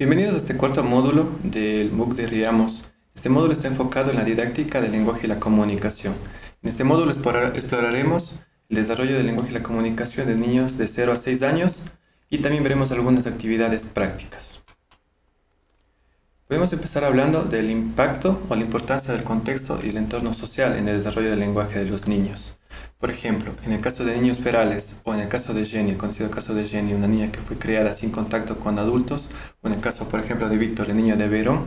Bienvenidos a este cuarto módulo del MOOC de Riamos. Este módulo está enfocado en la didáctica del lenguaje y la comunicación. En este módulo exploraremos el desarrollo del lenguaje y la comunicación de niños de 0 a 6 años y también veremos algunas actividades prácticas. Podemos empezar hablando del impacto o la importancia del contexto y el entorno social en el desarrollo del lenguaje de los niños. Por ejemplo, en el caso de niños ferales o en el caso de Jenny, el conocido caso de Jenny, una niña que fue criada sin contacto con adultos, o en el caso, por ejemplo, de Víctor, el niño de Verón,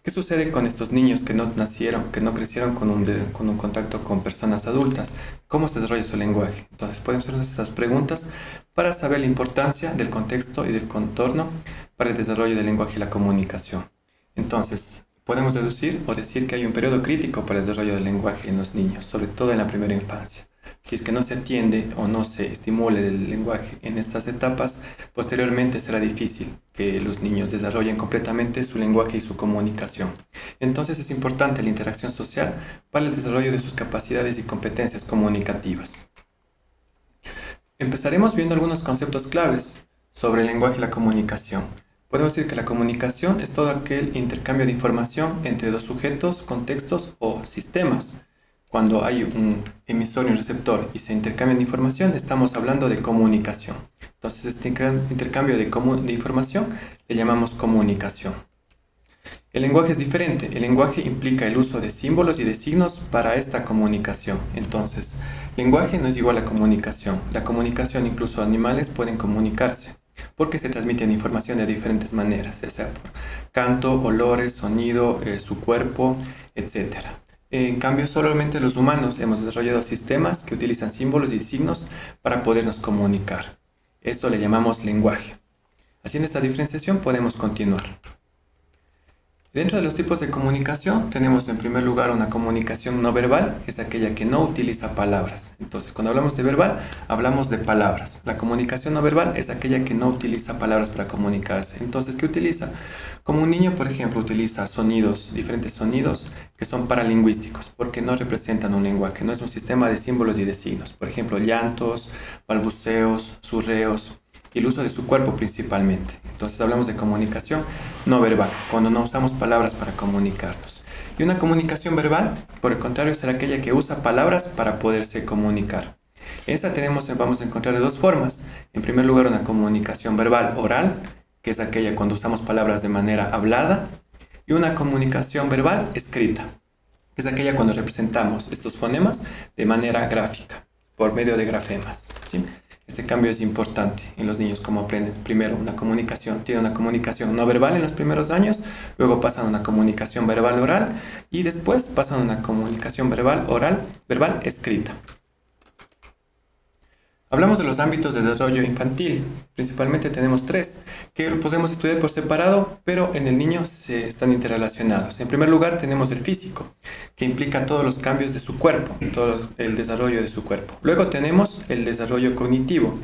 ¿qué sucede con estos niños que no nacieron, que no crecieron con un contacto con personas adultas? ¿Cómo se desarrolla su lenguaje? Entonces, podemos hacernos estas preguntas para saber la importancia del contexto y del contorno para el desarrollo del lenguaje y la comunicación. Entonces, podemos deducir o decir que hay un periodo crítico para el desarrollo del lenguaje en los niños, sobre todo en la primera infancia. Si es que no se atiende o no se estimule el lenguaje en estas etapas, posteriormente será difícil que los niños desarrollen completamente su lenguaje y su comunicación. Entonces es importante la interacción social para el desarrollo de sus capacidades y competencias comunicativas. Empezaremos viendo algunos conceptos claves sobre el lenguaje y la comunicación. Podemos decir que la comunicación es todo aquel intercambio de información entre dos sujetos, contextos o sistemas. Cuando hay un emisor y un receptor y se intercambian información, estamos hablando de comunicación. Entonces, este intercambio de información le llamamos comunicación. El lenguaje es diferente. El lenguaje implica el uso de símbolos y de signos para esta comunicación. Entonces, lenguaje no es igual a comunicación. La comunicación, incluso animales pueden comunicarse, porque se transmiten información de diferentes maneras, ya sea por canto, olores, sonido, su cuerpo, etc. En cambio, solamente los humanos hemos desarrollado sistemas que utilizan símbolos y signos para podernos comunicar. Esto le llamamos lenguaje. Haciendo esta diferenciación podemos continuar. Dentro de los tipos de comunicación tenemos en primer lugar una comunicación no verbal, es aquella que no utiliza palabras. Entonces, cuando hablamos de verbal, hablamos de palabras. La comunicación no verbal es aquella que no utiliza palabras para comunicarse. Entonces, ¿qué utiliza? Como un niño, por ejemplo, utiliza sonidos, diferentes sonidos que son paralingüísticos, porque no representan un lenguaje, no es un sistema de símbolos y de signos. Por ejemplo, llantos, balbuceos, surreos, y el uso de su cuerpo principalmente. Entonces hablamos de comunicación no verbal, cuando no usamos palabras para comunicarnos. Y una comunicación verbal, por el contrario, será aquella que usa palabras para poderse comunicar. Esta vamos a encontrar de dos formas. En primer lugar, una comunicación verbal oral, que es aquella cuando usamos palabras de manera hablada, y una comunicación verbal escrita, que es aquella cuando representamos estos fonemas de manera gráfica, por medio de grafemas, ¿sí? Este cambio es importante en los niños, como aprenden primero tiene una comunicación no verbal en los primeros años, luego pasan a una comunicación verbal oral y después pasan a una comunicación verbal escrita. Hablamos de los ámbitos de desarrollo infantil. Principalmente tenemos tres que podemos estudiar por separado, pero en el niño se están interrelacionados. En primer lugar tenemos el físico, que implica todos los cambios de su cuerpo, todo el desarrollo de su cuerpo. Luego tenemos el desarrollo cognitivo,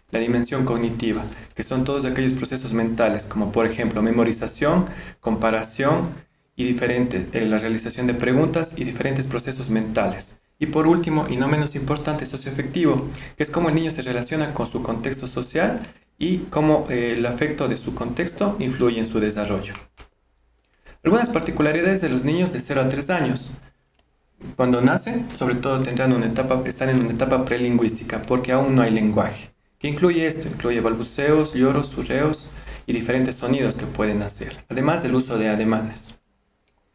la dimensión cognitiva, que son todos aquellos procesos mentales, como por ejemplo memorización, comparación y la realización de preguntas y diferentes procesos mentales. Y por último, y no menos importante, socioafectivo, que es cómo el niño se relaciona con su contexto social y cómo el afecto de su contexto influye en su desarrollo. Algunas particularidades de los niños de 0 a 3 años. Cuando nacen, sobre todo están en una etapa prelingüística, porque aún no hay lenguaje. ¿Qué incluye esto? Incluye balbuceos, lloros, surreos y diferentes sonidos que pueden hacer, además del uso de ademanes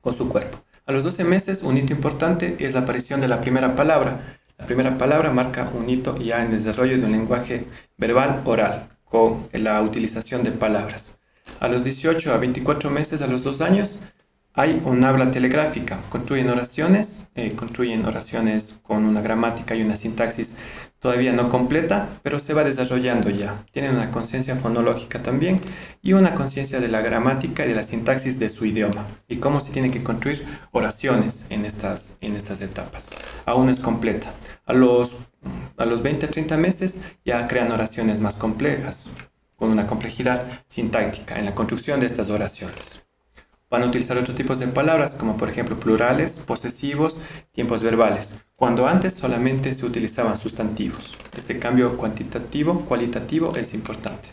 con su cuerpo. A los 12 meses, un hito importante es la aparición de la primera palabra. La primera palabra marca un hito ya en el desarrollo de un lenguaje verbal oral, con la utilización de palabras. A los 18 a 24 meses, a los 2 años, hay un habla telegráfica. Construyen oraciones con una gramática y una sintaxis todavía no completa, pero se va desarrollando ya. Tienen una conciencia fonológica también y una conciencia de la gramática y de la sintaxis de su idioma y cómo se tienen que construir oraciones en estas etapas. Aún no es completa. A los 20 a 30 meses ya crean oraciones más complejas, con una complejidad sintáctica en la construcción de estas oraciones. Van a utilizar otros tipos de palabras, como por ejemplo plurales, posesivos, tiempos verbales, cuando antes solamente se utilizaban sustantivos. Este cambio cualitativo es importante.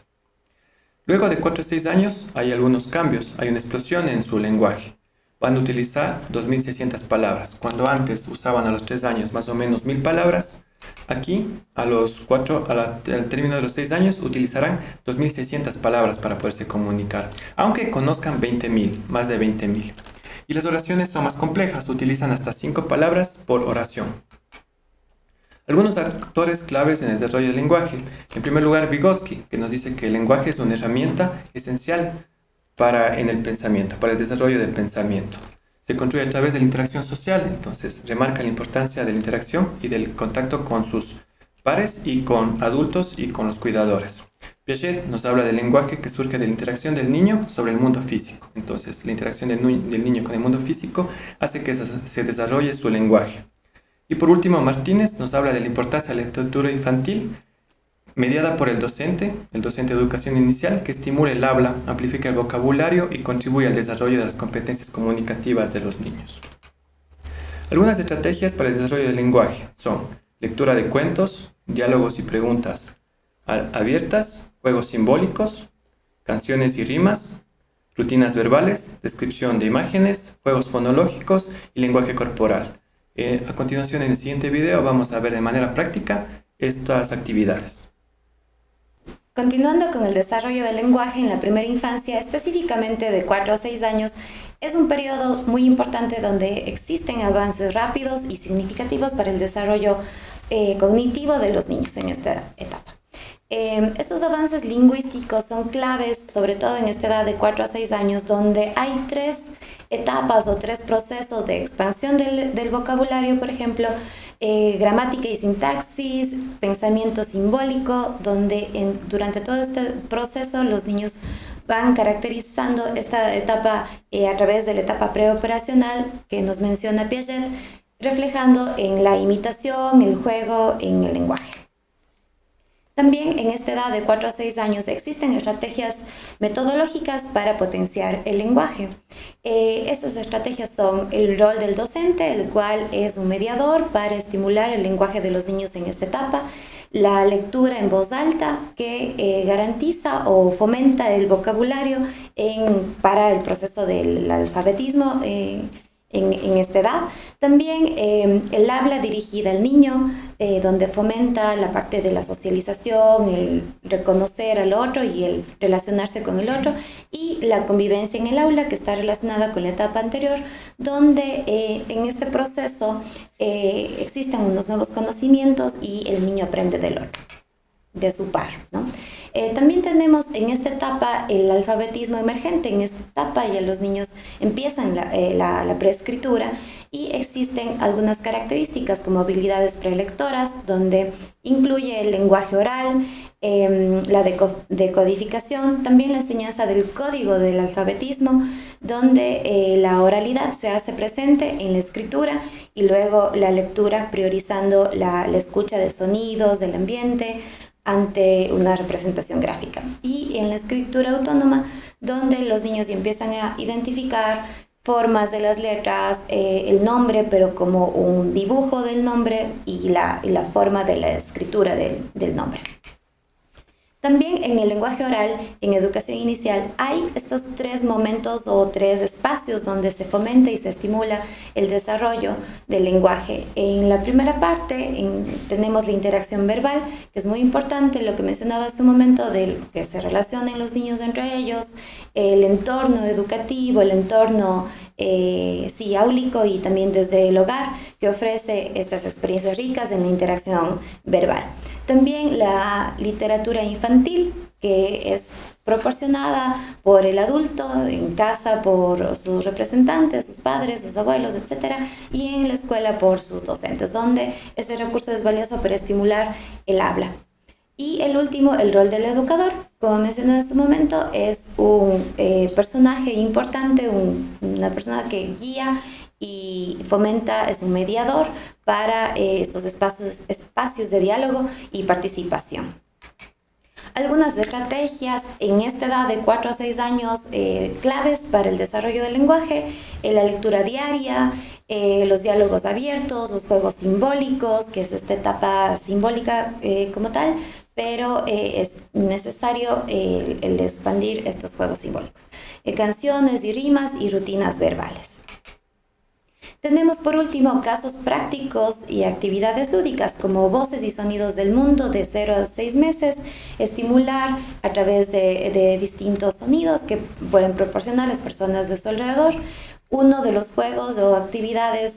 Luego de 4 a 6 años hay algunos cambios, hay una explosión en su lenguaje. Van a utilizar 2.600 palabras. Cuando antes usaban a los 3 años más o menos 1.000 palabras, aquí al término de los 6 años utilizarán 2.600 palabras para poderse comunicar, aunque conozcan 20.000, más de 20.000. Y las oraciones son más complejas, utilizan hasta 5 palabras por oración. Algunos actores claves en el desarrollo del lenguaje. En primer lugar, Vygotsky, que nos dice que el lenguaje es una herramienta esencial en el pensamiento, para el desarrollo del pensamiento. Se construye a través de la interacción social, entonces remarca la importancia de la interacción y del contacto con sus pares y con adultos y con los cuidadores. Piaget nos habla del lenguaje que surge de la interacción del niño sobre el mundo físico. Entonces, la interacción del niño con el mundo físico hace que se desarrolle su lenguaje. Y por último, Martínez nos habla de la importancia de la literatura infantil, mediada por el docente de educación inicial, que estimula el habla, amplifica el vocabulario y contribuye al desarrollo de las competencias comunicativas de los niños. Algunas estrategias para el desarrollo del lenguaje son lectura de cuentos, diálogos y preguntas abiertas, juegos simbólicos, canciones y rimas, rutinas verbales, descripción de imágenes, juegos fonológicos y lenguaje corporal. A continuación, en el siguiente video, vamos a ver de manera práctica estas actividades. Continuando con el desarrollo del lenguaje en la primera infancia, específicamente de 4 a 6 años, es un periodo muy importante donde existen avances rápidos y significativos para el desarrollo cognitivo de los niños en esta etapa. Estos avances lingüísticos son claves, sobre todo en esta edad de 4 a 6 años, donde hay 3 etapas o 3 procesos de expansión del vocabulario, por ejemplo, gramática y sintaxis, pensamiento simbólico, donde durante todo este proceso los niños van caracterizando esta etapa a través de la etapa preoperacional que nos menciona Piaget, reflejando en la imitación, el juego, en el lenguaje. También en esta edad de 4 a 6 años existen estrategias metodológicas para potenciar el lenguaje. Estas estrategias son el rol del docente, el cual es un mediador para estimular el lenguaje de los niños en esta etapa, la lectura en voz alta, que garantiza o fomenta el vocabulario para el proceso del alfabetismo en esta edad. También el habla dirigida al niño, donde fomenta la parte de la socialización, el reconocer al otro y el relacionarse con el otro, y la convivencia en el aula, que está relacionada con la etapa anterior, donde en este proceso existen unos nuevos conocimientos y el niño aprende del otro, de su par, ¿no? También tenemos en esta etapa el alfabetismo emergente. En esta etapa ya los niños empiezan la preescritura y existen algunas características como habilidades prelectoras, donde incluye el lenguaje oral, la decodificación, también la enseñanza del código del alfabetismo, donde la oralidad se hace presente en la escritura y luego la lectura, priorizando la escucha de sonidos, del ambiente, ante una representación gráfica. Y en la escritura autónoma, donde los niños empiezan a identificar formas de las letras, el nombre, pero como un dibujo del nombre y la forma de la escritura del nombre. También en el lenguaje oral, en educación inicial, hay estos 3 momentos o 3 espacios donde se fomenta y se estimula el desarrollo del lenguaje. En la primera parte tenemos la interacción verbal, que es muy importante, lo que mencionaba hace un momento, de que se relacionen los niños entre ellos, el entorno educativo, el entorno áulico y también desde el hogar, que ofrece estas experiencias ricas en la interacción verbal. También la literatura infantil, que es proporcionada por el adulto en casa, por sus representantes, sus padres, sus abuelos, etc. Y en la escuela por sus docentes, donde este recurso es valioso para estimular el habla. Y el último, el rol del educador, como mencioné en su momento, es un personaje importante, una persona que guía y fomenta, es un mediador para estos espacios de diálogo y participación. Algunas estrategias en esta edad de 4 a 6 años claves para el desarrollo del lenguaje: la lectura diaria, los diálogos abiertos, los juegos simbólicos, que es esta etapa simbólica como tal, pero es necesario el expandir estos juegos simbólicos. Canciones y rimas y rutinas verbales. Tenemos por último casos prácticos y actividades lúdicas como voces y sonidos del mundo de 0 a 6 meses, estimular a través de distintos sonidos que pueden proporcionar las personas de su alrededor. Uno de los juegos o actividades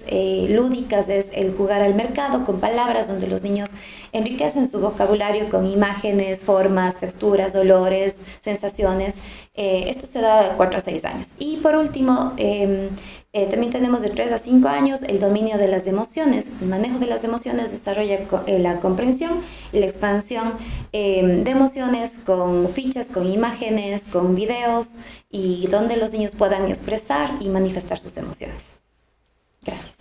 lúdicas es el jugar al mercado con palabras, donde los niños enriquecen su vocabulario con imágenes, formas, texturas, olores, sensaciones. Esto se da de 4 a 6 años. Y por último, también tenemos de 3 a 5 años el dominio de las emociones. El manejo de las emociones desarrolla la comprensión y la expansión de emociones con fichas, con imágenes, con videos, y donde los niños puedan expresar y manifestar sus emociones. Gracias.